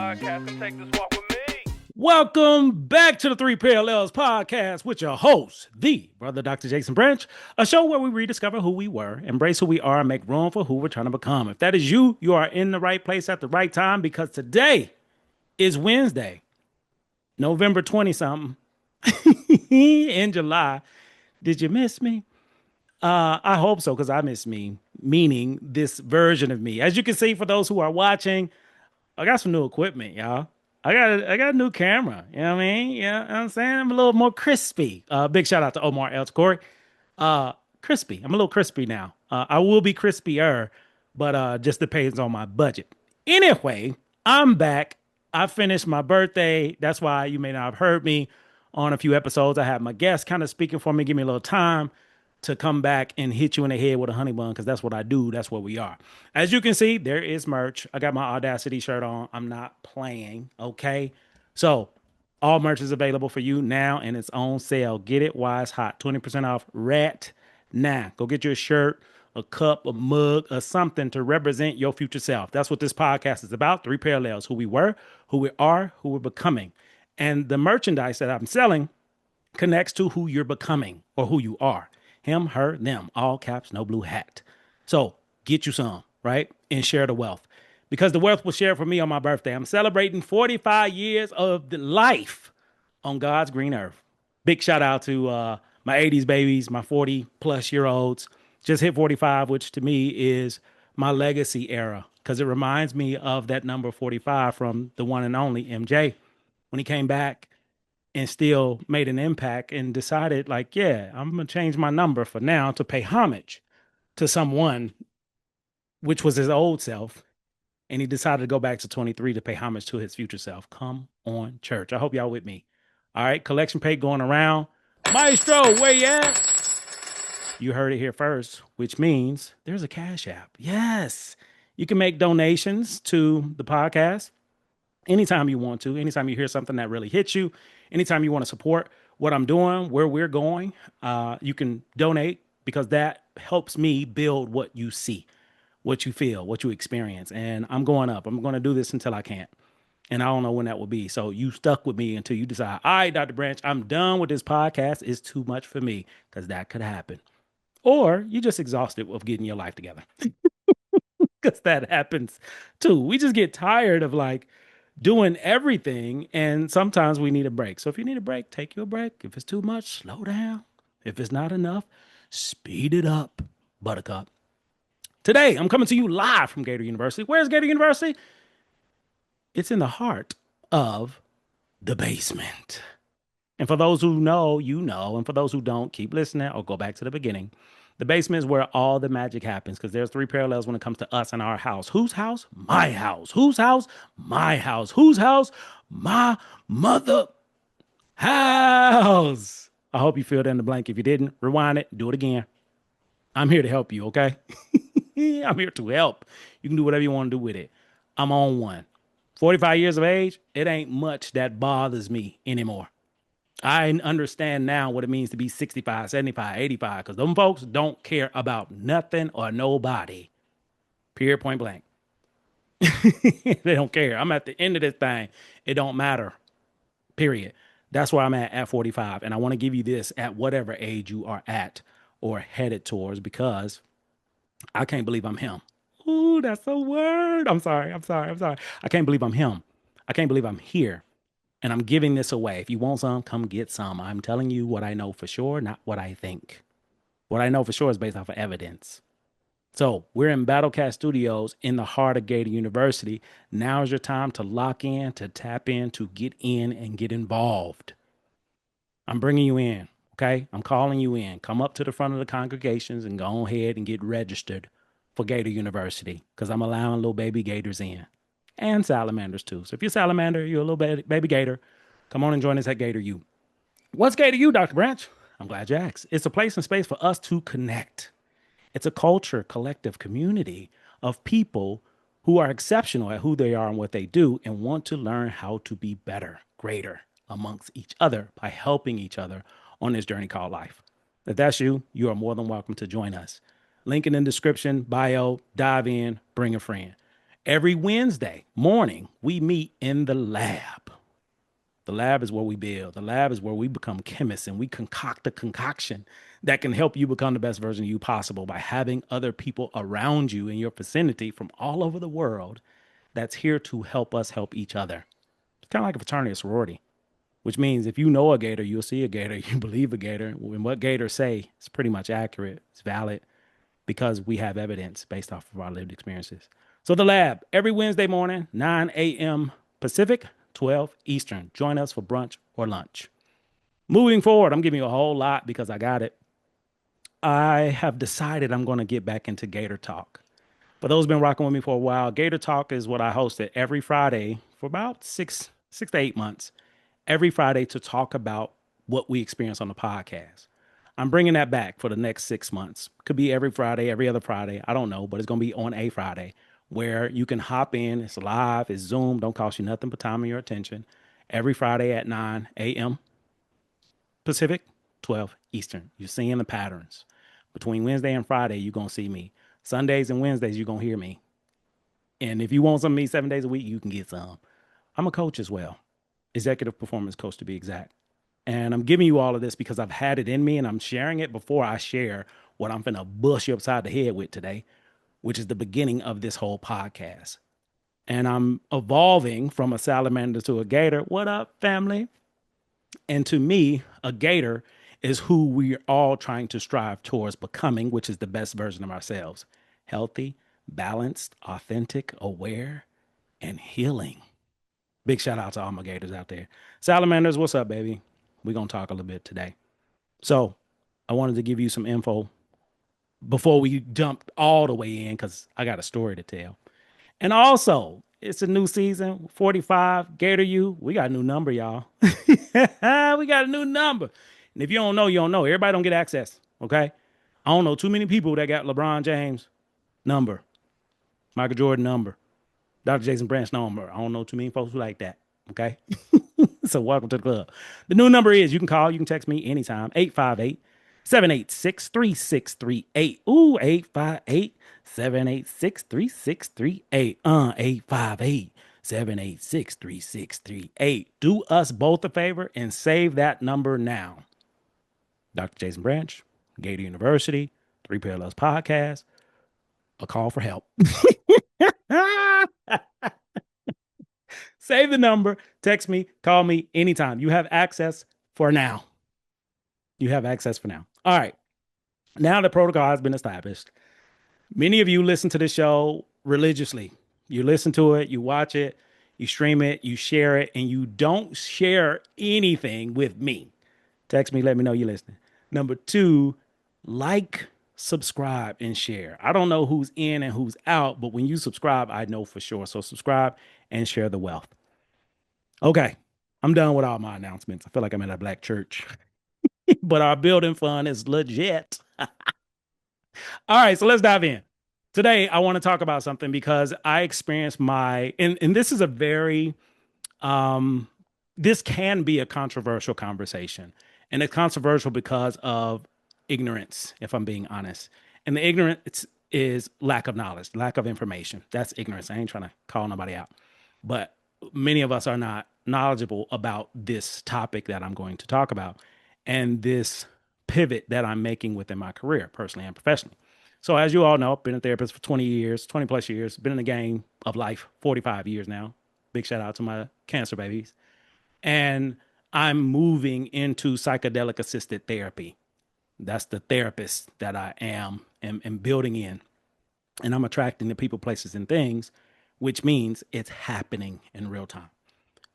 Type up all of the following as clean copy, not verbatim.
podcast and take this walk with me. Welcome back to the Three Parallels podcast with your host, the brother Dr. Jason Branch, a show where we rediscover who we were, embrace who we are, and make room for who we're trying to become. If that is you, you are in the right place at the right time because today is Wednesday, November 20-something in July. Did you miss me? I hope so, because I miss me, meaning this version of me. As you can see, for those who are watching, I got some new equipment, y'all. I got a new camera. You know what I mean? Yeah, you know what I'm saying? I'm a little more crispy. Big shout out to Omar El Corey. Crispy. I'm a little crispy now. I will be crispier, but just depends on my budget. Anyway, I'm back. I finished my birthday. That's why you may not have heard me on a few episodes. I had my guests kind of speaking for me, give me a little time to come back and hit you in the head with a honey bun, because that's what I do. That's what we are. As you can see, there is merch. I got my Audacity shirt on. I'm not playing, okay? So all merch is available for you now, and it's on sale. Get it while it's hot. 20% off right now. Go get you a shirt, a cup, a mug, or something to represent your future self. That's what this podcast is about. Three Parallels: who we were, who we are, who we're becoming. And the merchandise that I'm selling connects to who you're becoming or who you are. Him, her, them, all caps, no blue hat. So get you some, right? And share the wealth, because the wealth was shared for me on my birthday. I'm celebrating 45 years of the life on God's green earth. Big shout out to my 80s babies, my 40 plus year olds. Just hit 45, which to me is my legacy era, because it reminds me of that number 45 from the one and only MJ when he came back and still made an impact and decided, like, yeah, I'm going to change my number for now to pay homage to someone, which was his old self. And he decided to go back to 23 to pay homage to his future self. Come on, church. I hope y'all with me. All right, collection plate going around. Maestro, where you at? You heard it here first, which means there's a Cash App. Yes, you can make donations to the podcast anytime you want to, anytime you hear something that really hits you, anytime you want to support what I'm doing, where we're going, you can donate, because that helps me build what you see, what you feel, what you experience. And I'm going up. I'm going to do this until I can't. And I don't know when that will be. So you stuck with me until you decide, all right, Dr. Branch, I'm done with this podcast. It's too much for me, because that could happen. Or you just exhausted of getting your life together, because that happens too. We just get tired of like doing everything, and sometimes we need a break. So if you need a break, take you a break. If it's too much, slow down. If it's not enough, speed it up, buttercup. Today, I'm coming to you live from Gator University. Where's Gator University? It's in the heart of the basement. And for those who know, you know. And for those who don't, keep listening or go back to the beginning. The basement is where all the magic happens, because there's three parallels when it comes to us and our house. Whose house? My house. Whose house? My house. Whose house? My mother house. I hope you filled in the blank. If you didn't, rewind it, do it again. I'm here to help you, okay? I'm here to help. You can do whatever you want to do with it. I'm on one. 45 years of age, it ain't much that bothers me anymore. I understand now what it means to be 65, 75, 85, because them folks don't care about nothing or nobody. Period, point blank. They don't care. I'm at the end of this thing. It don't matter. Period. That's where I'm at 45. And I want to give you this at whatever age you are at or headed towards, because I can't believe I'm him. Ooh, that's a word. I'm sorry. I can't believe I'm him. I can't believe I'm here. And I'm giving this away. If you want some, come get some. I'm telling you what I know for sure, not what I think. What I know for sure is based off of evidence. So we're in Battlecast Studios in the heart of Gator University. Now is your time to lock in, to tap in, to get in and get involved. I'm bringing you in, okay? I'm calling you in. Come up to the front of the congregations and go ahead and get registered for Gator University, because I'm allowing little baby gators in. And salamanders too. So if you're a salamander, you're a little baby gator, come on and join us at Gator U. What's Gator U, Dr. Branch? I'm glad you asked. It's a place and space for us to connect. It's a culture, collective community of people who are exceptional at who they are and what they do, and want to learn how to be better, greater amongst each other by helping each other on this journey called life. If that's you, you are more than welcome to join us. Link in the description, bio, dive in, bring a friend. Every Wednesday morning, we meet in the lab. The lab is where we build. The lab is where we become chemists and we concoct a concoction that can help you become the best version of you possible by having other people around you in your vicinity from all over the world that's here to help us help each other. It's kind of like a fraternity or sorority, which means if you know a gator, you'll see a gator, you believe a gator. And what gators say is pretty much accurate, it's valid because we have evidence based off of our lived experiences. So the lab, every Wednesday morning, 9 a.m. Pacific, 12 Eastern. Join us for brunch or lunch. Moving forward, I'm giving you a whole lot because I got it. I have decided I'm going to get back into Gator Talk. For those who've been rocking with me for a while, Gator Talk is what I hosted every Friday for about six to 8 months. Every Friday to talk about what we experience on the podcast. I'm bringing that back for the next 6 months. Could be every Friday, every other Friday. I don't know, but it's going to be on a Friday where you can hop in. It's live, it's Zoom, don't cost you nothing but time and your attention. Every Friday at 9 a.m. Pacific, 12 Eastern. You're seeing the patterns. Between Wednesday and Friday, you're going to see me. Sundays and Wednesdays, you're going to hear me. And if you want some of me 7 days a week, you can get some. I'm a coach as well, executive performance coach to be exact. And I'm giving you all of this because I've had it in me and I'm sharing it before I share what I'm finna bust you upside the head with today, which is the beginning of this whole podcast. And I'm evolving from a salamander to a gator. What up, family? And to me, a gator is who we're all trying to strive towards becoming, which is the best version of ourselves. Healthy, balanced, authentic, aware, and healing. Big shout out to all my gators out there. Salamanders, what's up, baby? We're going to talk a little bit today. So I wanted to give you some info before we jump all the way in because I got a story to tell. And also, it's a new season, 45, Gator U. We got a new number, y'all. We got a new number. And if you don't know, you don't know. Everybody don't get access, okay? I don't know too many people that got LeBron James number, Michael Jordan number, Dr. Jason Branch number. I don't know too many folks who like that, okay? So welcome to the club. The new number is you can call, you can text me anytime, 858-786-3638. Ooh, 858-786-3638. 858-786-3638. Do us both a favor and save that number now. Dr. Jason Branch, Gator University, Three Parallels Podcast, a call for help. Save the number, text me, call me anytime. You have access for now. You have access for now. All right. Now the protocol has been established. Many of you listen to the show religiously. You listen to it, you watch it, you stream it, you share it, and you don't share anything with me. Text me, let me know you're listening. Number two, like, subscribe, and share. I don't know who's in and who's out, but when you subscribe, I know for sure. So subscribe and share the wealth. Okay, I'm done with all my announcements. I feel like I'm at a black church, but our building fund is legit. All right, so let's dive in. Today, I want to talk about something because I experienced and this is a very, this can be a controversial conversation. And it's controversial because of ignorance, if I'm being honest. And the ignorance is lack of knowledge, lack of information. That's ignorance. I ain't trying to call nobody out. But many of us are not knowledgeable about this topic that I'm going to talk about and this pivot that I'm making within my career, personally and professionally. So as you all know, I've been a therapist for 20 years, 20 plus years, been in the game of life 45 years now. Big shout out to my cancer babies. And I'm moving into psychedelic assisted therapy. That's the therapist that I am and building in. And I'm attracting the people, places, and things, which means it's happening in real time.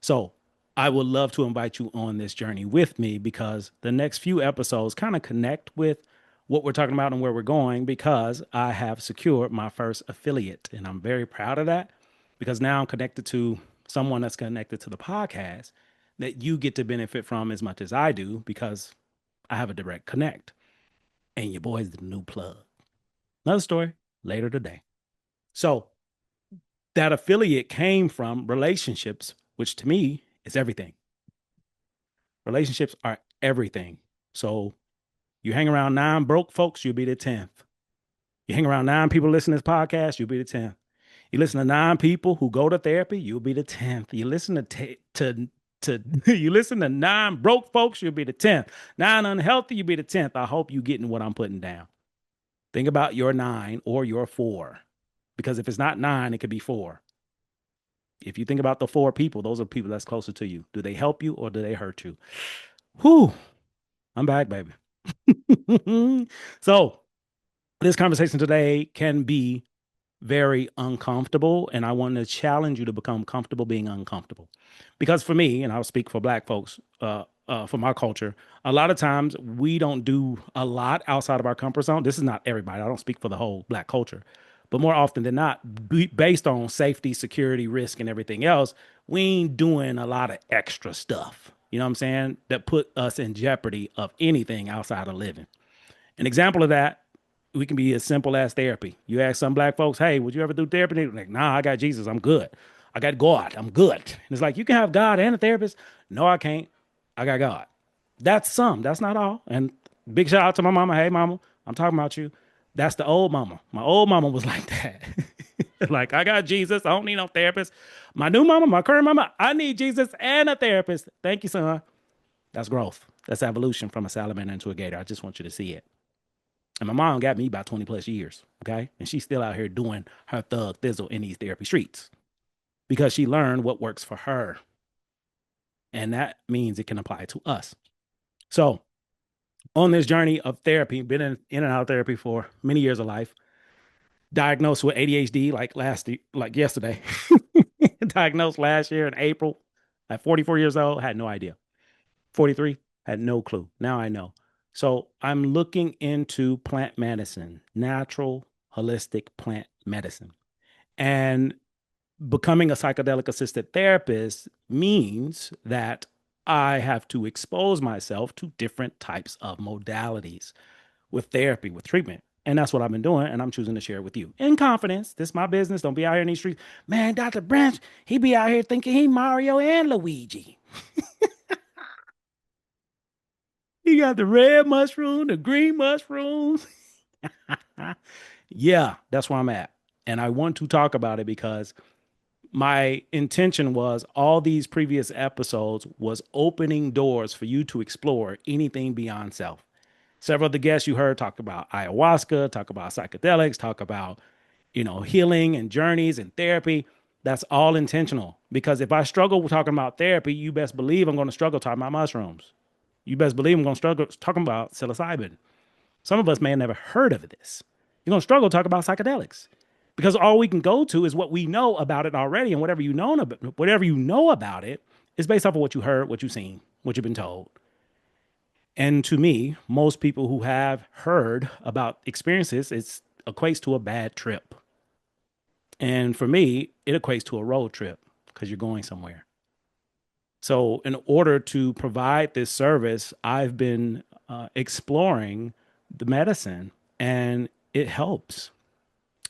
So I would love to invite you on this journey with me because the next few episodes kind of connect with what we're talking about and where we're going because I have secured my first affiliate. And I'm very proud of that because now I'm connected to someone that's connected to the podcast that you get to benefit from as much as I do because I have a direct connect. And your boy's the new plug. Another story later today. So that affiliate came from relationships, which to me is everything. Relationships are everything. So you hang around 9 broke folks, you'll be the 10th. You hang around 9 people listening to this podcast, you'll be the 10th. You listen to 9 people who go to therapy, you'll be the 10th. You listen to you listen to 9 broke folks, you'll be the 10th. 9 unhealthy, you'll be the 10th. I hope you getting what I'm putting down. Think about your 9 or your 4. Because if it's not 9, it could be 4. If you think about the 4 people, those are people that's closer to you. Do they help you or do they hurt you? Whew, I'm back, baby. So, this conversation today can be very uncomfortable, and I want to challenge you to become comfortable being uncomfortable. Because for me, and I'll speak for Black folks, for my culture, a lot of times we don't do a lot outside of our comfort zone. This is not everybody. I don't speak for the whole Black culture, but more often than not, based on safety, security, risk, and everything else, we ain't doing a lot of extra stuff. You know what I'm saying? That put us in jeopardy of anything outside of living. An example of that, we can be as simple as therapy. You ask some Black folks, hey, would you ever do therapy? They're like, nah, I got Jesus. I'm good. I got God. I'm good. And it's like, you can have God and a therapist. No, I can't. I got God. That's some. That's not all. And big shout out to my mama. Hey, mama, I'm talking about you. That's the old mama. My old mama was like that. Like, I got Jesus. I don't need no therapist. My new mama, my current mama, I need Jesus and a therapist. Thank you, son. That's growth. That's evolution from a salamander into a gator. I just want you to see it. And my mom got me about 20 plus years. Okay. And she's still out here doing her thug thizzle in these therapy streets because she learned what works for her. And that means it can apply to us. So, on this journey of therapy, been in and out of therapy for many years of life, diagnosed with ADHD like yesterday, diagnosed last year in April at 44 years old, had no idea. 43, had no clue. Now I know. So I'm looking into plant medicine, natural, holistic plant medicine. And becoming a psychedelic assisted therapist means that I have to expose myself to different types of modalities with therapy, with treatment. And that's what I've been doing. And I'm choosing to share it with you in confidence. This is my business. Don't be out here in these streets. Man, Dr. Branch, he be out here thinking he Mario and Luigi. He got the red mushroom, the green mushrooms. Yeah, that's where I'm at. And I want to talk about it because my intention was all these previous episodes was opening doors for you to explore anything beyond self. Several of the guests you heard talk about ayahuasca, talk about psychedelics, talk about, healing and journeys and therapy. That's all intentional because if I struggle with talking about therapy, you best believe I'm going to struggle talking about mushrooms. You best believe I'm going to struggle talking about psilocybin. Some of us may have never heard of this. You're going to struggle talking about psychedelics because all we can go to is what we know about it already, and whatever you know about it is based off of what you heard, what you've seen, what you've been told. And to me, most people who have heard about experiences, it equates to a bad trip. And for me, it equates to a road trip because you're going somewhere. So, in order to provide this service, I've been exploring the medicine and it helps.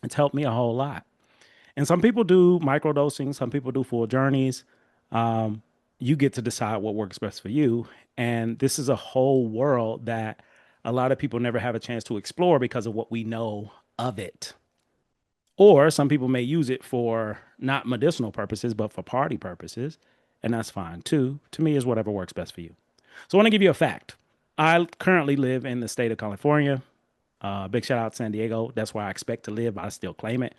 It's helped me a whole lot. And some people do microdosing, some people do full journeys. Um, you get to decide what works best for you. And this is a whole world that a lot of people never have a chance to explore because of what we know of it. Or some people may use it for not medicinal purposes, but for party purposes. And that's fine too. To me, is whatever works best for you. So I want to give you a fact. I currently live in the state of California. Big shout out to San Diego. That's where I expect to live. I still claim it,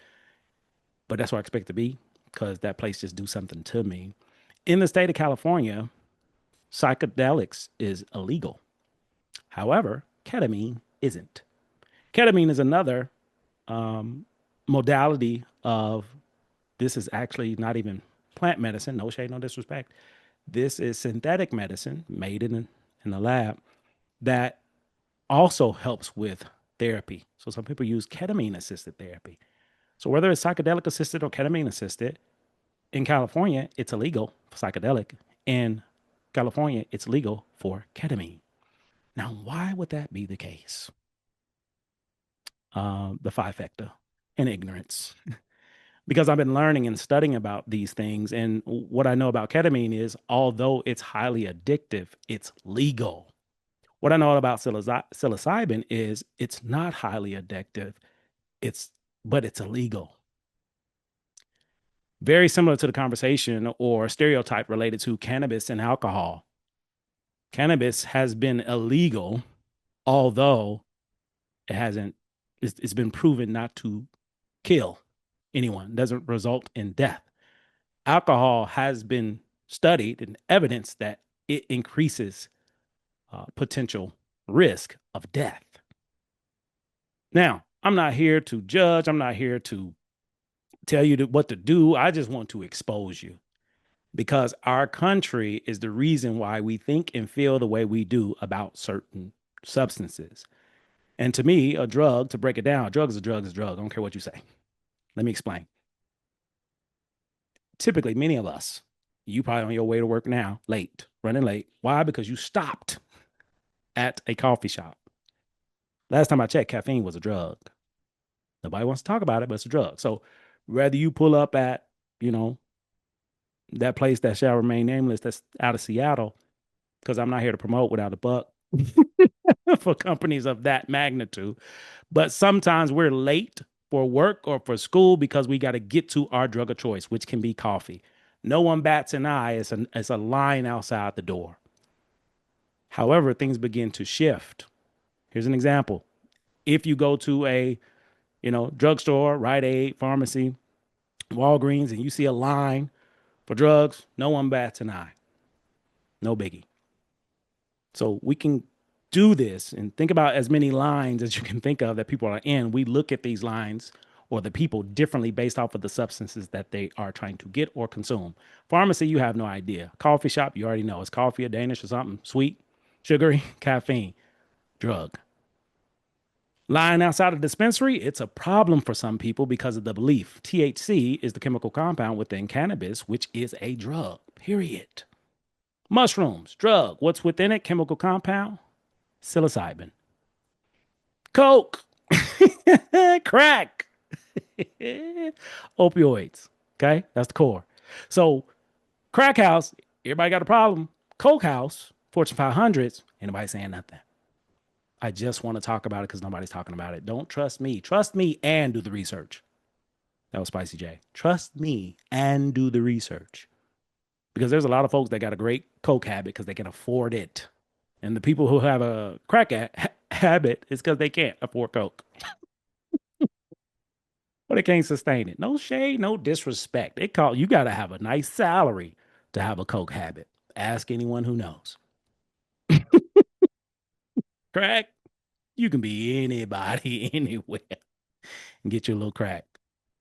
but that's where I expect to be because that place just do something to me. In the state of California, psychedelics is illegal. However, ketamine isn't. Ketamine is another um, modality of this is actually not even plant medicine. No shade, no disrespect. This is synthetic medicine made in the lab that also helps with therapy. So some people use ketamine assisted therapy. So whether it's psychedelic assisted or ketamine assisted, in California, it's illegal for psychedelic. In California, it's legal for ketamine. Now, why would that be the case? The five factor and ignorance. Because I've been learning and studying about these things. And what I know about ketamine is, although it's highly addictive, it's legal. What I know about psilocybin is it's not highly addictive. But it's illegal. Very similar to the conversation or stereotype related to cannabis and alcohol. Cannabis has been illegal, although it hasn't, it's been proven not to kill anyone, it doesn't result in death. Alcohol has been studied and evidence that it increases potential risk of death. Now, I'm not here to judge. I'm not here to tell you what to do. I just want to expose you because our country is the reason why we think and feel the way we do about certain substances. And to me, a drug, to break it down, a drug is a drug is a drug. I don't care what you say. Let me explain. Typically, many of us, you probably on your way to work now, late, running late. Why? Because you stopped at a coffee shop. Last time I checked, caffeine was a drug. Nobody wants to talk about it, but it's a drug. So whether you pull up at, you know, that place that shall remain nameless that's out of Seattle, because I'm not here to promote without a buck for companies of that magnitude. But sometimes we're late for work or for school because we got to get to our drug of choice, which can be coffee. No one bats an eye. It's a line outside the door. However, things begin to shift. Here's an example. If you go to a, drugstore, Rite Aid, pharmacy, Walgreens, and you see a line for drugs, no one bats an eye. No biggie. So we can do this and think about as many lines as you can think of that people are in. We look at these lines or the people differently based off of the substances that they are trying to get or consume. Pharmacy, you have no idea. Coffee shop, you already know. It's coffee or Danish or something, sweet, sugary, caffeine, drug. Lying outside of dispensary, it's a problem for some people because of the belief. THC is the chemical compound within cannabis, which is a drug, period. Mushrooms, drug. What's within it? Chemical compound? Psilocybin. Coke. Crack. Opioids. Okay? That's the core. So, crack house, everybody got a problem. Coke house, Fortune 500s, anybody saying nothing. I just want to talk about it because nobody's talking about it. Don't trust me. Trust me and do the research. That was Spicy J. Trust me and do the research. Because there's a lot of folks that got a great coke habit because they can afford it. And the people who have a crack habit is because they can't afford coke. Or they can't sustain it. No shade, no disrespect. You got to have a nice salary to have a coke habit. Ask anyone who knows. Crack, you can be anybody, anywhere, and get your little crack.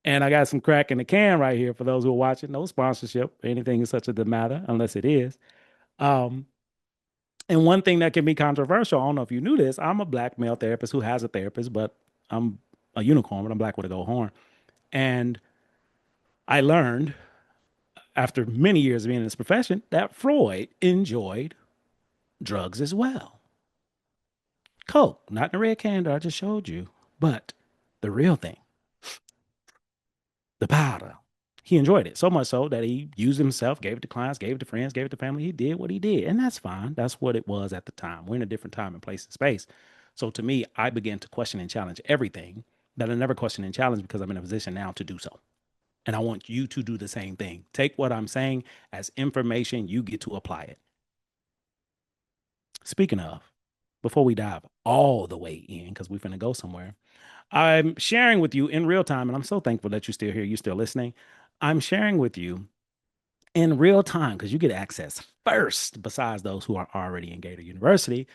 And I got some crack in the can right here for those who are watching. No sponsorship, anything such as the matter, unless it is. Um, and one thing that can be controversial, I don't know if you knew this, I'm a black male therapist who has a therapist, but I'm a unicorn, but I'm black with a gold horn. And I learned after many years of being in this profession that Freud enjoyed drugs as well. Coke, not in the red can that I just showed you, but the real thing, the powder. He enjoyed it so much so that he used it himself, gave it to clients, gave it to friends, gave it to family. He did what he did. And that's fine. That's what it was at the time. We're in a different time and place and space. So to me, I began to question and challenge everything that I never questioned and challenged because I'm in a position now to do so. And I want you to do the same thing. Take what I'm saying as information, you get to apply it. Speaking of, before we dive all the way in, because we're going to go somewhere, I'm sharing with you in real time, and I'm so thankful that you're still here, you're still listening. I'm sharing with you in real time because you get access first, besides those who are already in Gator University.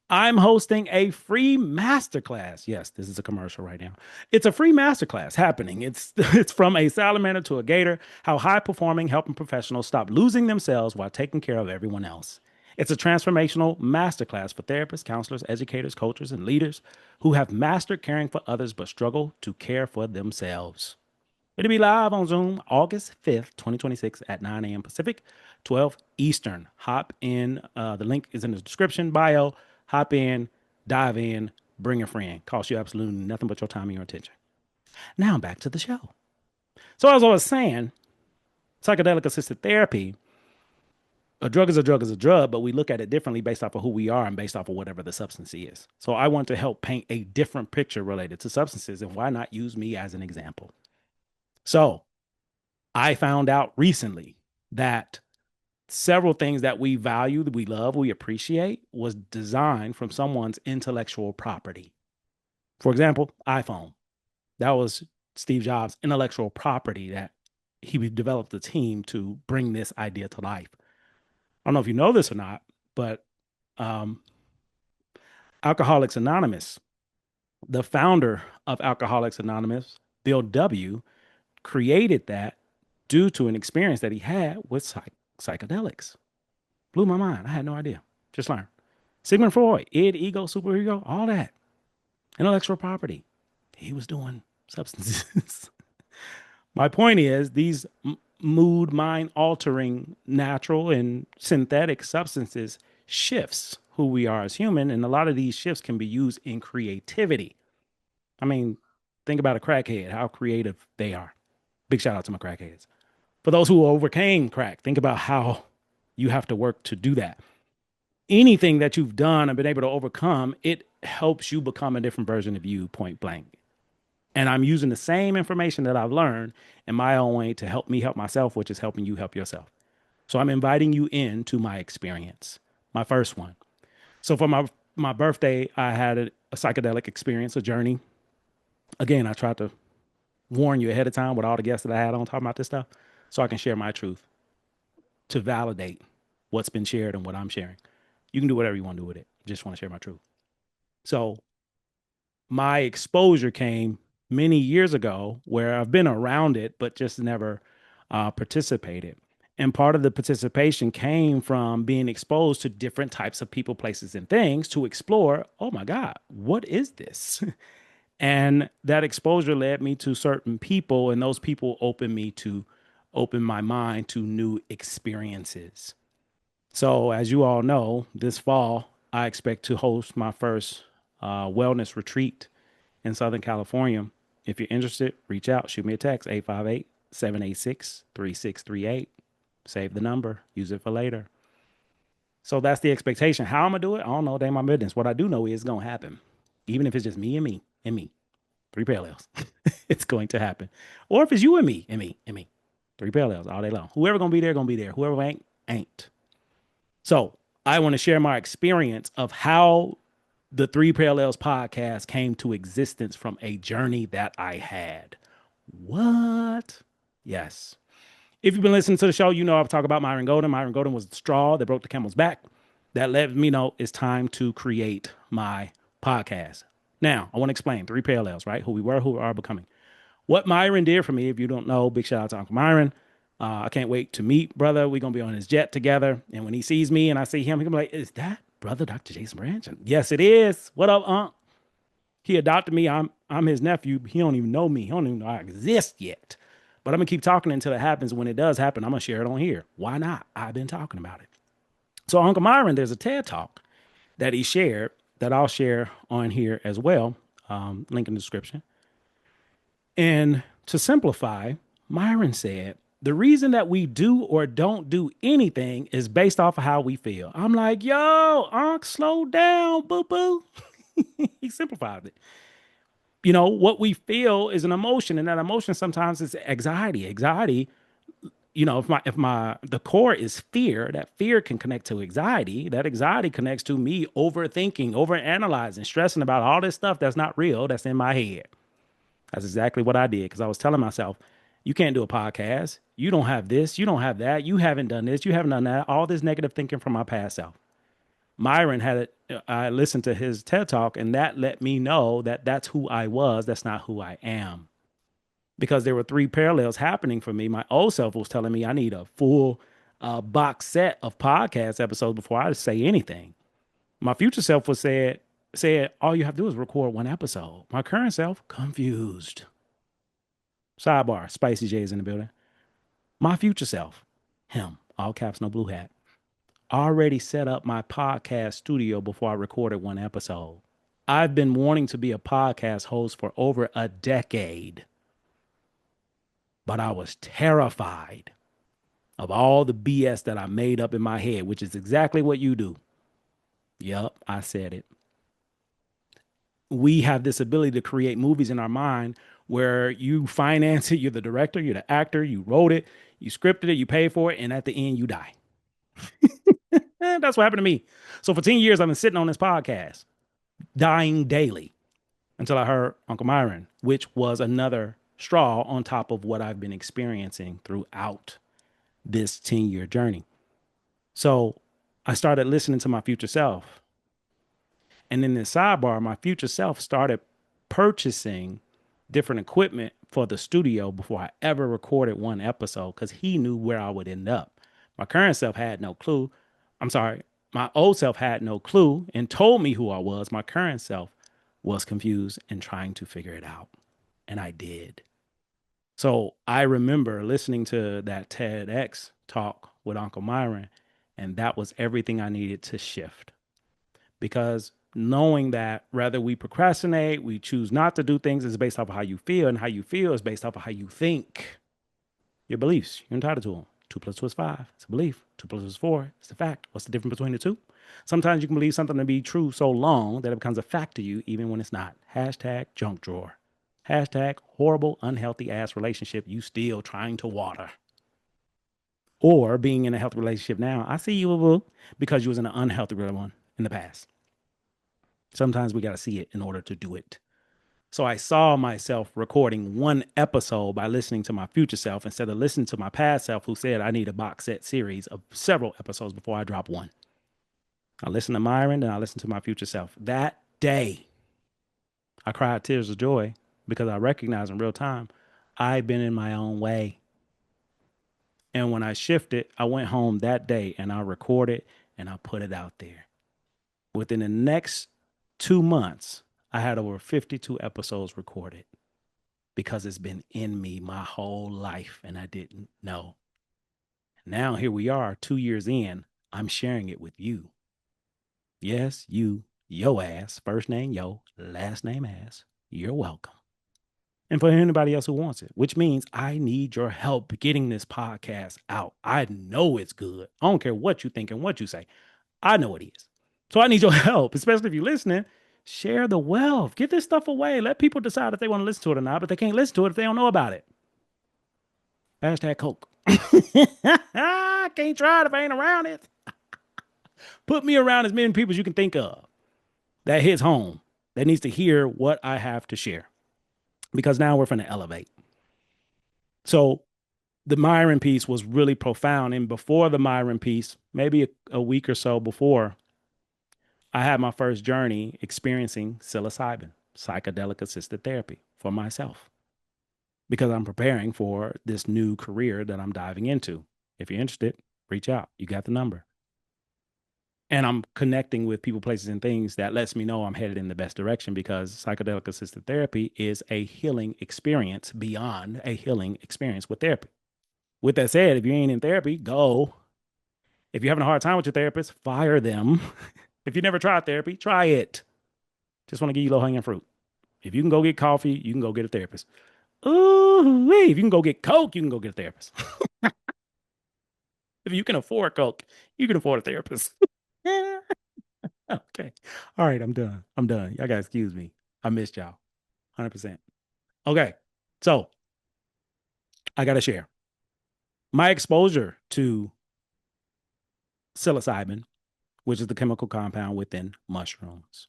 I'm hosting a free masterclass. Yes, this is a commercial right now. It's a free masterclass happening. It's from a salamander to a gator, how high performing helping professionals stop losing themselves while taking care of everyone else. It's a transformational masterclass for therapists, counselors, educators, coaches, and leaders who have mastered caring for others but struggle to care for themselves. It'll be live on Zoom August 5th, 2026 at 9 a.m. Pacific, 12 Eastern. Hop in. The link is in the description bio. Hop in, dive in, bring a friend. Cost you absolutely nothing but your time and your attention. Now back to the show. So as I was saying, psychedelic assisted therapy, a drug is a drug is a drug, but we look at it differently based off of who we are and based off of whatever the substance is. So I want to help paint a different picture related to substances, and why not use me as an example? So I found out recently that several things that we value, that we love, we appreciate was designed from someone's intellectual property. For example, iPhone. That was Steve Jobs' intellectual property that he developed a team to bring this idea to life. I don't know if you know this or not, but um, Alcoholics Anonymous, the founder of Alcoholics Anonymous, Bill W., created that due to an experience that he had with psychedelics. Blew my mind. I had no idea. Just learned. Sigmund Freud, id, ego, superego, all that. Intellectual property. He was doing substances. My point is, these mood, mind altering, natural and synthetic substances shifts who we are as human. And a lot of these shifts can be used in creativity. I mean, think about a crackhead, how creative they are. Big shout out to my crackheads. For those who overcame crack, think about how you have to work to do that. Anything that you've done and been able to overcome, it helps you become a different version of you, point blank. And I'm using the same information that I've learned in my own way to help me help myself, which is helping you help yourself. So I'm inviting you into my experience, my first one. So for my birthday, I had a psychedelic experience, a journey. Again, I tried to warn you ahead of time with all the guests that I had on talking about this stuff so I can share my truth to validate what's been shared and what I'm sharing. You can do whatever you want to do with it. Just want to share my truth. So my exposure came many years ago where I've been around it, but just never participated. And part of the participation came from being exposed to different types of people, places, and things to explore. Oh my God, what is this? And that exposure led me to certain people, and those people opened me to open my mind to new experiences. So, as you all know, this fall, I expect to host my first wellness retreat in Southern California. If you're interested, reach out, shoot me a text, 858-786-3638. Save the number, use it for later. So that's the expectation. How I'm gonna do it, I don't know. They ain't my business. What I do know is it's gonna happen, even if it's just me and me and me. Three parallels. It's going to happen. Or if it's you and me and me and me, three parallels all day long. Whoever gonna be there, gonna be there. Whoever ain't, ain't. So I want to share my experience of how the Three Parallels podcast came to existence from a journey that I had. What? Yes. If you've been listening to the show, you know I've talked about Myron Golden. Myron Golden was the straw that broke the camel's back. That let me know it's time to create my podcast. Now, I want to explain three parallels, right? Who we were, who we are becoming. What Myron did for me, if you don't know, big shout out to Uncle Myron. I can't wait to meet brother. We're going to be on his jet together. And when he sees me and I see him, he's going to be like, is that brother Dr. Jason Branch? And yes, it is. What up, Unc? He adopted me. I'm his nephew. He don't even know me. He don't even know I exist yet. But I'm going to keep talking until it happens. When it does happen, I'm going to share it on here. Why not? I've been talking about it. So Uncle Myron, there's a TED Talk that he shared that I'll share on here as well. Link in the description. And to simplify, Myron said, the reason that we do or don't do anything is based off of how we feel. I'm like, yo, Unc, slow down, boo boo. He simplified it. You know, what we feel is an emotion, and that emotion sometimes is anxiety. Anxiety, you know, if my the core is fear, that fear can connect to anxiety. That anxiety connects to me overthinking, overanalyzing, stressing about all this stuff that's not real, that's in my head. That's exactly what I did because I was telling myself, you can't do a podcast. You don't have this. You don't have that. You haven't done this. You haven't done that. All this negative thinking from my past self. Myron had it. I listened to his TED Talk, and that let me know that that's who I was. That's not who I am. Because there were three parallels happening for me. My old self was telling me I need a full box set of podcast episodes before I say anything. My future self was said all you have to do is record one episode. My current self, confused. Sidebar, Spicy J's in the building. My future self, him, all caps, no blue hat, already set up my podcast studio before I recorded one episode. I've been wanting to be a podcast host for over a decade, but I was terrified of all the BS that I made up in my head, which is exactly what you do. Yup, I said it. We have this ability to create movies in our mind where you finance it. You're the director, you're the actor, you wrote it, you scripted it, you paid for it, and at the end, you die. That's what happened to me. So for 10 years, I've been sitting on this podcast, dying daily until I heard Uncle Myron, which was another straw on top of what I've been experiencing throughout this 10-year journey. So I started listening to my future self. And in this sidebar, my future self started purchasing different equipment for the studio before I ever recorded one episode because he knew where I would end up. My current self had no clue. I'm sorry, my old self had no clue and told me who I was. My current self was confused and trying to figure it out. And I did. So I remember listening to that TEDx talk with Uncle Myron, and that was everything I needed to shift. Because knowing that whether we procrastinate, we choose not to do things is based off of how you feel, and how you feel is based off of how you think. Your beliefs, you're entitled to them. 2 + 2 is 5. It's a belief. 2 + 2 is 4. It's a fact. What's the difference between the two? Sometimes you can believe something to be true so long that it becomes a fact to you, even when it's not. Hashtag junk drawer. Hashtag horrible, unhealthy ass relationship you still trying to water. Or being in a healthy relationship now. I see you, boo, because you was in an unhealthy one in the past. Sometimes we got to see it in order to do it. So I saw myself recording one episode by listening to my future self instead of listening to my past self who said I need a box set series of several episodes before I drop one. I listened to Myron and I listened to my future self. That day, I cried tears of joy because I recognized in real time I've been in my own way. And when I shifted, I went home that day and I recorded and I put it out there. Within the next 2 months, I had over 52 episodes recorded because it's been in me my whole life and I didn't know. Now here we are, 2 years in, I'm sharing it with you. Yes, you, yo ass, first name yo, last name ass, you're welcome. And for anybody else who wants it, which means I need your help getting this podcast out. I know it's good. I don't care what you think and what you say. I know it is. So I need your help, especially if you're listening. Share the wealth. Get this stuff away. Let people decide if they want to listen to it or not, but they can't listen to it if they don't know about it. Hashtag Coke. I can't try it if I ain't around it. Put me around as many people as you can think of that hits home, that needs to hear what I have to share. Because now we're going to elevate. So the Myron piece was really profound. And before the Myron piece, maybe a week or so before, I had my first journey experiencing psilocybin, psychedelic assisted therapy for myself, because I'm preparing for this new career that I'm diving into. If you're interested, reach out. You got the number. And I'm connecting with people, places, and things that lets me know I'm headed in the best direction, because psychedelic assisted therapy is a healing experience beyond a healing experience with therapy. With that said, if you ain't in therapy, go. If you're having a hard time with your therapist, fire them. If you never tried therapy, try it. Just want to give you low hanging fruit. If you can go get coffee, you can go get a therapist. Ooh, if you can go get Coke, you can go get a therapist. If you can afford Coke, you can afford a therapist. Okay. All right, I'm done. I'm done. Y'all gotta excuse me. I missed y'all. 100%. Okay. So I gotta share my exposure to psilocybin, which is the chemical compound within mushrooms.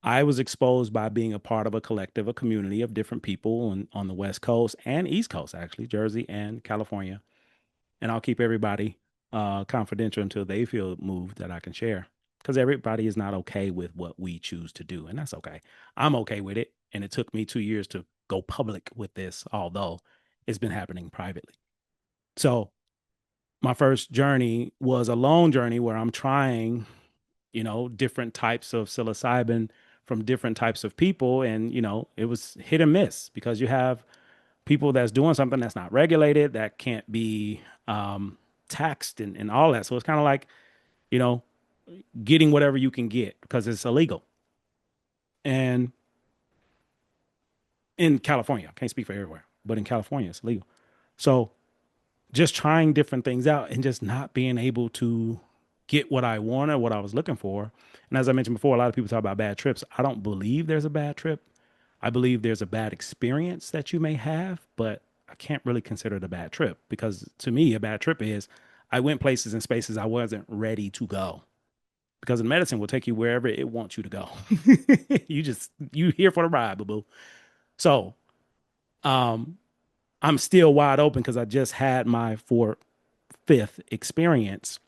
I was exposed by being a part of a collective, a community of different people on the West Coast and East Coast, actually, Jersey and California. And I'll keep everybody confidential until they feel moved that I can share, because everybody is not okay with what we choose to do. And that's okay. I'm okay with it. And it took me 2 years to go public with this, although it's been happening privately. So my first journey was a lone journey where I'm trying, different types of psilocybin from different types of people. And, it was hit and miss, because you have people that's doing something that's not regulated, that can't be taxed and all that. So it's kind of like, you know, getting whatever you can get because it's illegal. And in California, I can't speak for everywhere, but in California, it's illegal. So just trying different things out and just not being able to get what I wanted, what I was looking for. And as I mentioned before, a lot of people talk about bad trips. I don't believe there's a bad trip. I believe there's a bad experience that you may have, but I can't really consider it a bad trip because to me, a bad trip is I went places and spaces I wasn't ready to go because in medicine will take you wherever it wants you to go. You here for the ride, boo boo. So um, I'm still wide open because I just had my fifth experience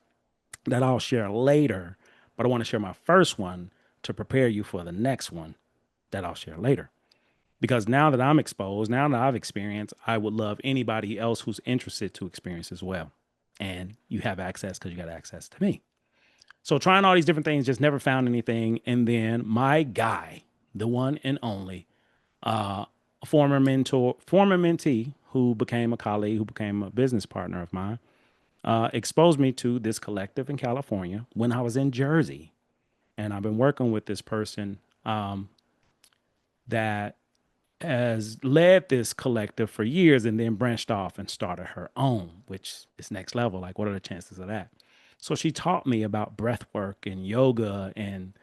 that I'll share later, but I want to share my first one to prepare you for the next one that I'll share later. Because now that I'm exposed, now that I've experienced, I would love anybody else who's interested to experience as well. And you have access because you got access to me. So trying all these different things, just never found anything. And then my guy, the one and only, a former mentor, former mentee who became a colleague, who became a business partner of mine, exposed me to this collective in California when I was in Jersey. And I've been working with this person that has led this collective for years and then branched off and started her own, which is next level. Like, what are the chances of that? So she taught me about breath work and yoga and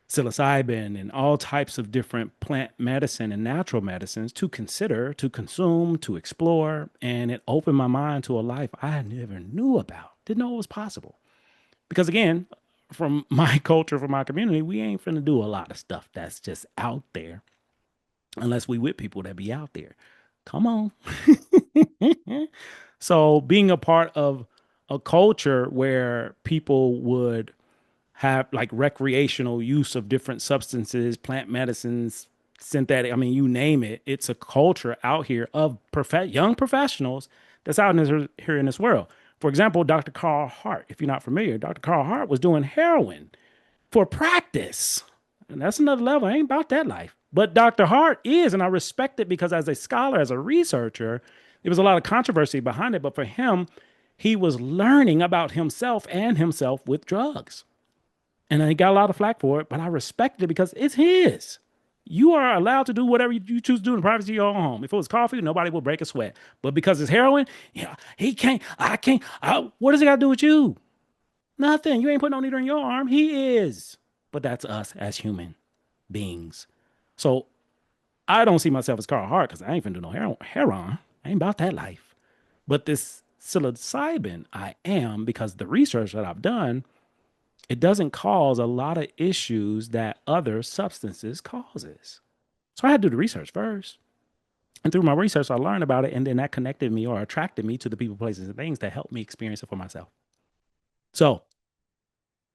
psilocybin and all types of different plant medicine and natural medicines to consider, to consume, to explore. And it opened my mind to a life I never knew about, didn't know it was possible. Because again, from my culture, from my community, we ain't finna do a lot of stuff that's just out there unless we with people that be out there. Come on. So being a part of a culture where people would have like recreational use of different substances, plant medicines, synthetic, I mean, you name it. It's a culture out here of young professionals that's out in here in this world. For example, Dr. Carl Hart, if you're not familiar, Dr. Carl Hart was doing heroin for practice. And that's another level. I ain't about that life. But Dr. Hart is, and I respect it because as a scholar, as a researcher, there was a lot of controversy behind it. But for him, he was learning about himself and himself with drugs. And he got a lot of flack for it, but I respect it because it's his. You are allowed to do whatever you choose to do in the privacy of your own home. If it was coffee, nobody will break a sweat. But because it's heroin, yeah, he can't, I can't. What does it got to do with you? Nothing. You ain't putting no needle in your arm. He is. But that's us as human beings. So I don't see myself as Carl Hart because I ain't finna do no heroin. I ain't about that life. But this psilocybin, I am because the research that I've done, it doesn't cause a lot of issues that other substances causes. So I had to do the research first. And through my research, I learned about it. And then that connected me or attracted me to the people, places, and things that helped me experience it for myself. So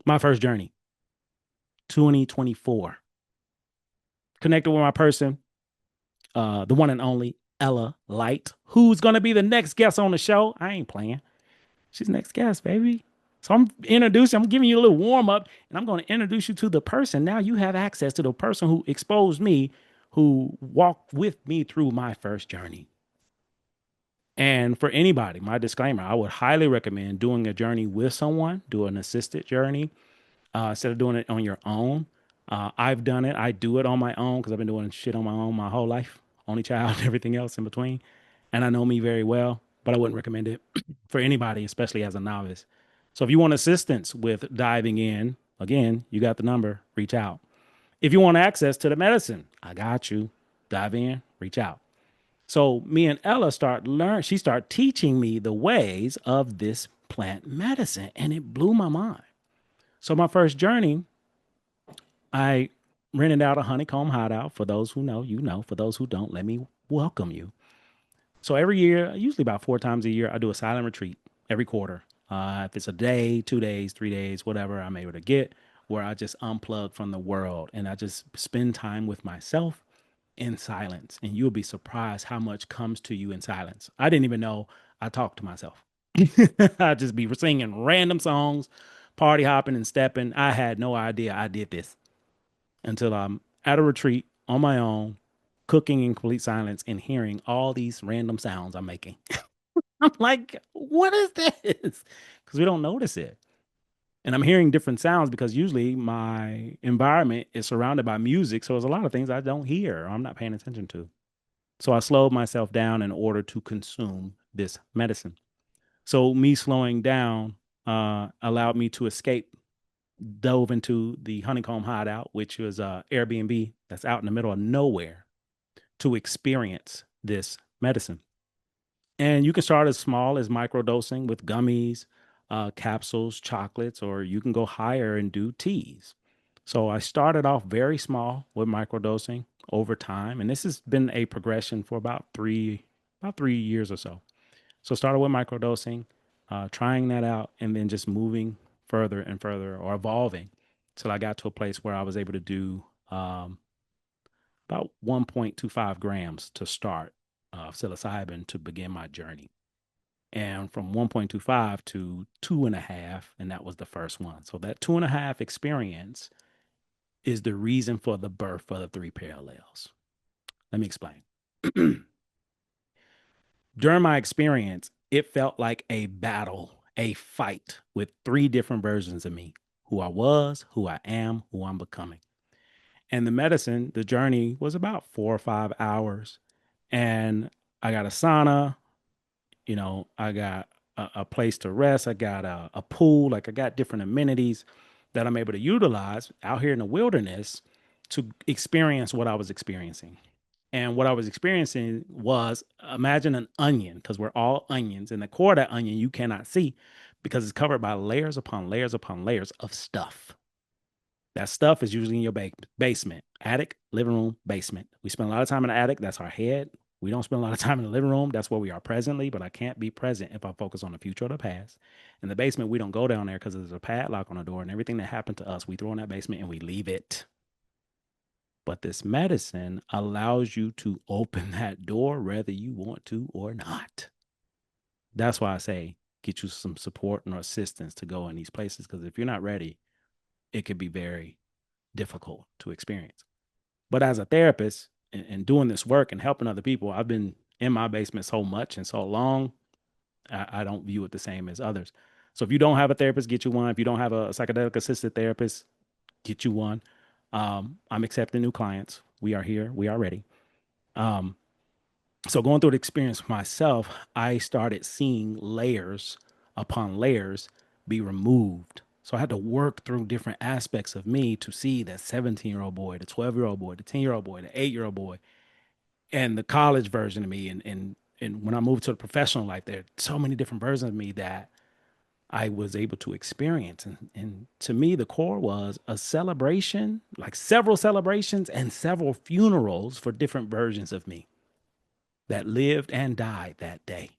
my first journey, 2024, connected with my person, the one and only Ella Light, who's going to be the next guest on the show. I ain't playing. She's next guest, baby. So I'm giving you a little warm up, and I'm going to introduce you to the person. Now you have access to the person who exposed me, who walked with me through my first journey. And for anybody, my disclaimer, I would highly recommend doing a journey with someone, do an assisted journey instead of doing it on your own. I've done it. I do it on my own because I've been doing shit on my own my whole life. Only child, everything else in between. And I know me very well, but I wouldn't recommend it for anybody, especially as a novice. So if you want assistance with diving in, again, you got the number, reach out. If you want access to the medicine, I got you. Dive in, reach out. So me and Ella she started teaching me the ways of this plant medicine, and it blew my mind. So my first journey, I rented out a honeycomb hideout. For those who know, you know. For those who don't, let me welcome you. So every year, usually about 4 times a year, I do a silent retreat every quarter. If it's a day, 2 days, 3 days, whatever I'm able to get, where I just unplug from the world and I just spend time with myself in silence. And you'll be surprised how much comes to you in silence. I didn't even know I talked to myself. I just be singing random songs, party hopping and stepping. I had no idea I did this until I'm at a retreat on my own, cooking in complete silence and hearing all these random sounds I'm making. I'm like, what is this? Because we don't notice it. And I'm hearing different sounds because usually my environment is surrounded by music. So there's a lot of things I don't hear or I'm not paying attention to. So I slowed myself down in order to consume this medicine. So me slowing down allowed me to escape, dove into the honeycomb hideout, which was Airbnb that's out in the middle of nowhere. to experience this medicine. And you can start as small as microdosing with gummies, capsules, chocolates, or you can go higher and do teas. So I started off very small with microdosing over time, and this has been a progression for about 3 years or so. So started with microdosing, trying that out, and then just moving further and further or evolving till I got to a place where I was able to do about 1.25 grams to start psilocybin to begin my journey. And from 1.25 to 2.5, and that was the first one. So that 2.5 experience is the reason for the birth of the three parallels. Let me explain. During my experience, it felt like a battle, a fight with three different versions of me: who I was, who I am, who I'm becoming. And the medicine, the journey was about 4 or 5 hours. And I got a sauna, I got a place to rest. I got a pool. Like I got different amenities that I'm able to utilize out here in the wilderness to experience what I was experiencing. And what I was experiencing was, imagine an onion, because we're all onions. And the core of that onion you cannot see because it's covered by layers upon layers upon layers of stuff. That stuff is usually in your basement, attic, living room, basement. We spend a lot of time in the attic. That's our head. We don't spend a lot of time in the living room. That's where we are presently, but I can't be present if I focus on the future or the past. In the basement, we don't go down there because there's a padlock on the door, and everything that happened to us, we throw in that basement and we leave it. But this medicine allows you to open that door whether you want to or not. That's why I say get you some support and assistance to go in these places, because if you're not ready, it could be very difficult to experience. But as a therapist and doing this work and helping other people, I've been in my basement so much and so long, I don't view it the same as others. So if you don't have a therapist, get you one. If you don't have a psychedelic assisted therapist, get you one. I'm accepting new clients. We are here. We are ready. Um, so going through the experience myself, I started seeing layers upon layers be removed. So I had to work through different aspects of me to see that 17-year-old boy, the 12-year-old boy, the 10-year-old boy, the 8-year-old boy, and the college version of me. And when I moved to the professional life, there are so many different versions of me that I was able to experience. And to me, the core was a celebration, like several celebrations and several funerals for different versions of me that lived and died that day.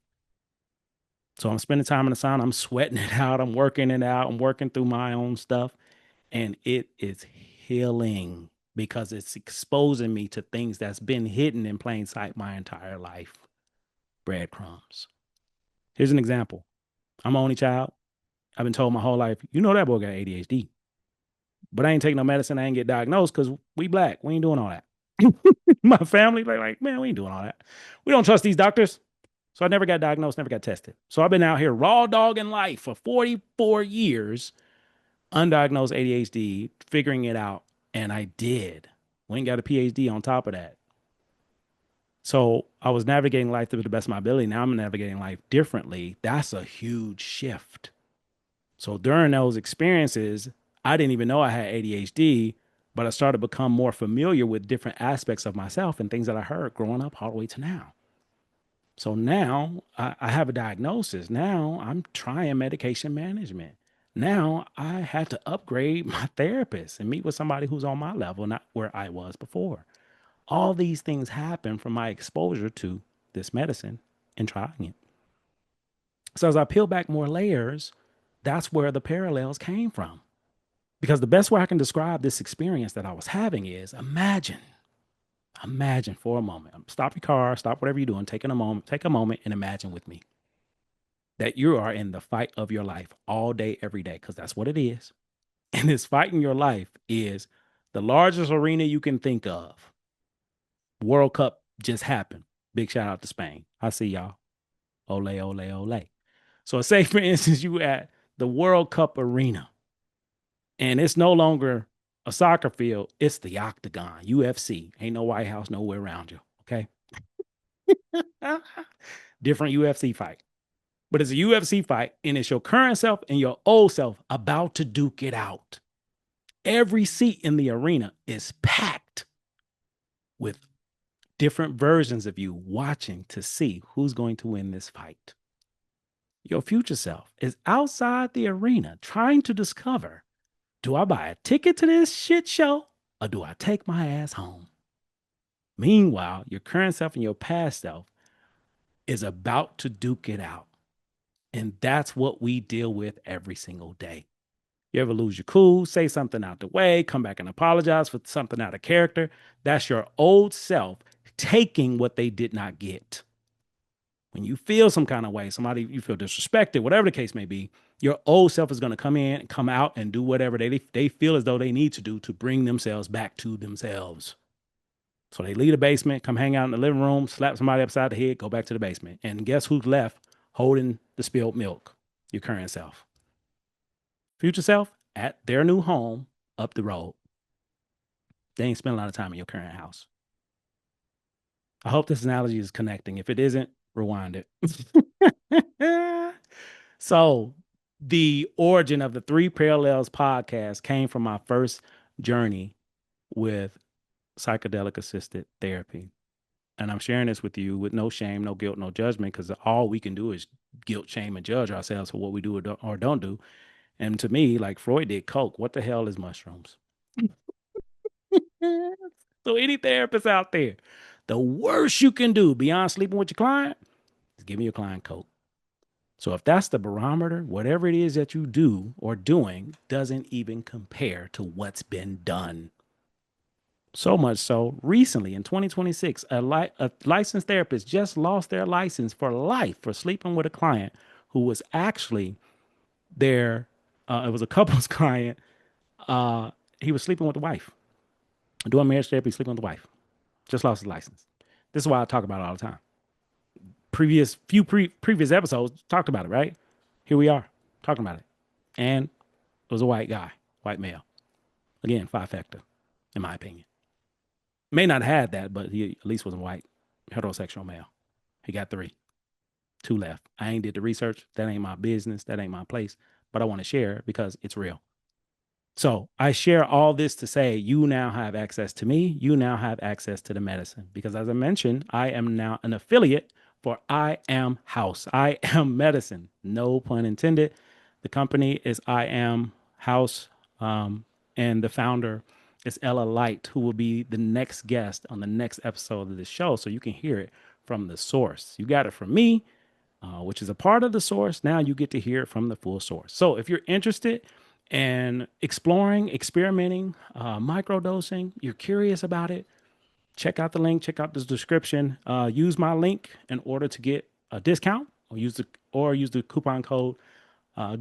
So I'm spending time in the sauna. I'm sweating it out. I'm working it out. I'm working through my own stuff. And it is healing because it's exposing me to things that's been hidden in plain sight my entire life. Breadcrumbs. Here's an example. I'm an only child. I've been told my whole life, that boy got ADHD. But I ain't taking no medicine. I ain't get diagnosed because we black. We ain't doing all that. My family, like, man, we ain't doing all that. We don't trust these doctors. So I never got diagnosed, never got tested. So I've been out here raw dogging life for 44 years, undiagnosed ADHD, figuring it out. And I did. We ain't got a PhD on top of that. So I was navigating life to the best of my ability. Now I'm navigating life differently. That's a huge shift. So during those experiences, I didn't even know I had ADHD, but I started to become more familiar with different aspects of myself and things that I heard growing up all the way to now. So now I have a diagnosis. Now I'm trying medication management. Now I had to upgrade my therapist and meet with somebody who's on my level, not where I was before. All these things happen from my exposure to this medicine and trying it. So as I peel back more layers, that's where the parallels came from. Because the best way I can describe this experience that I was having is imagine for a moment. Stop your car, stop whatever you're doing, take a moment and imagine with me that you are in the fight of your life all day, every day, because that's what it is. And this fight in your life is the largest arena you can think of. World Cup just happened. Big shout out to Spain. I see y'all. Ole, ole, ole. So say, for instance, you at the World Cup arena and it's no longer a soccer field. It's the octagon, UFC. Ain't no White House nowhere around you. Okay. Different UFC fight. But it's a UFC fight, and it's your current self and your old self about to duke it out. Every seat in the arena is packed with different versions of you watching to see who's going to win this fight. Your future self is outside the arena trying to discover, do I buy a ticket to this shit show or do I take my ass home? Meanwhile, your current self and your past self is about to duke it out. And that's what we deal with every single day. You ever lose your cool, say something out the way, come back and apologize for something out of character? That's your old self taking what they did not get. When you feel some kind of way, somebody you feel disrespected, whatever the case may be, your old self is going to come in and come out and do whatever they feel as though they need to do to bring themselves back to themselves. So they leave the basement, come hang out in the living room, slap somebody upside the head, go back to the basement. And guess who's left holding the spilled milk? Your current self. Future self at their new home up the road. They ain't spend a lot of time in your current house. I hope this analogy is connecting. If it isn't, rewind it. So, the origin of the Three Parallels podcast came from my first journey with psychedelic assisted therapy. And I'm sharing this with you with no shame, no guilt, no judgment, because all we can do is guilt, shame, and judge ourselves for what we do or don't do. And to me, like Freud did coke, what the hell is mushrooms? So, any therapist out there, the worst you can do beyond sleeping with your client is giving your client coke. So if that's the barometer, whatever it is that you do or doing doesn't even compare to what's been done. So much so, recently in 2026, a licensed therapist just lost their license for life for sleeping with a client who was actually their, it was a couple's client. He was sleeping with the wife, doing marriage therapy, sleeping with the wife. Just lost his license. This is why I talk about it all the time. Previous episodes talked about it, right? Here we are talking about it. And it was a white guy, white male. Again, 5-factor, in my opinion. May not have had that, but he at least was a white heterosexual male. He got 3. 2 left. I ain't did the research. That ain't my business. That ain't my place. But I want to share because it's real. So I share all this to say you now have access to me. You now have access to the medicine. Because as I mentioned, I am now an affiliate for I Am House. I Am Medicine. No pun intended. The company is I Am House. And the founder is Ella Light, who will be the next guest on the next episode of this show. So you can hear it from the source. You got it from me, which is a part of the source. Now you get to hear it from the full source. So if you're interested in exploring, experimenting, microdosing, you're curious about it, check out the link, check out this description. Use my link in order to get a discount or use the coupon code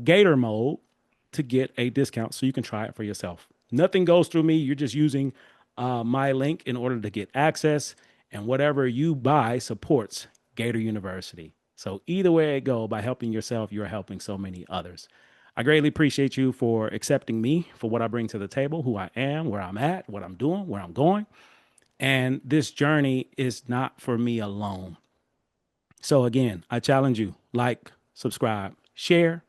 Gator Mode to get a discount so you can try it for yourself. Nothing goes through me. You're just using my link in order to get access, and whatever you buy supports Gator University. So either way it go, by helping yourself, you're helping so many others. I greatly appreciate you for accepting me for what I bring to the table, who I am, where I'm at, what I'm doing, where I'm going. And this journey is not for me alone. So again, I challenge you, like, subscribe, share.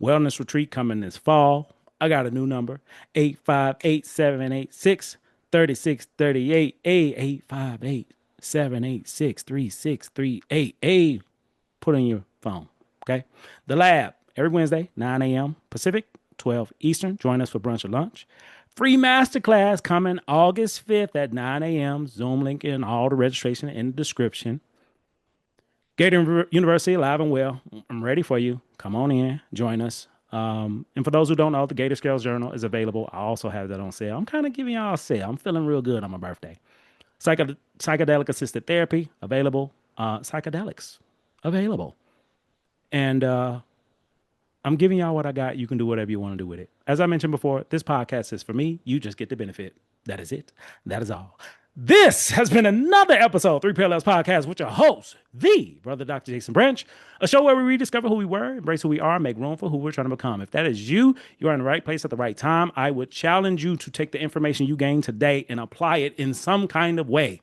Wellness retreat coming this fall. I got a new number, 858-786-3638. 858-786-3638. Put on your phone, okay? The lab, every Wednesday, 9 a.m. Pacific, 12 Eastern. Join us for brunch or lunch. Free masterclass coming August 5th at 9 a.m. Zoom link and all the registration in the description. Gator University, alive and well. I'm ready for you. Come on in, join us. And for those who don't know, the Gator Scales Journal is available. I also have that on sale. I'm kind of giving y'all a sale. I'm feeling real good on my birthday. Psychedelic assisted therapy available. Psychedelics available. And I'm giving y'all what I got. You can do whatever you want to do with it. As I mentioned before, this podcast is for me. You just get the benefit. That is it. That is all. This has been another episode of Three Parallels Podcast with your host, the brother Dr. Jason Branch, a show where we rediscover who we were, embrace who we are, make room for who we're trying to become. If that is you, you are in the right place at the right time. I would challenge you to take the information you gained today and apply it in some kind of way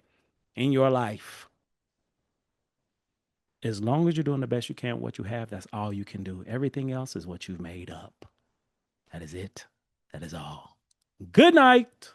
in your life. As long as you're doing the best you can with what you have, that's all you can do. Everything else is what you've made up. That is it. That is all. Good night.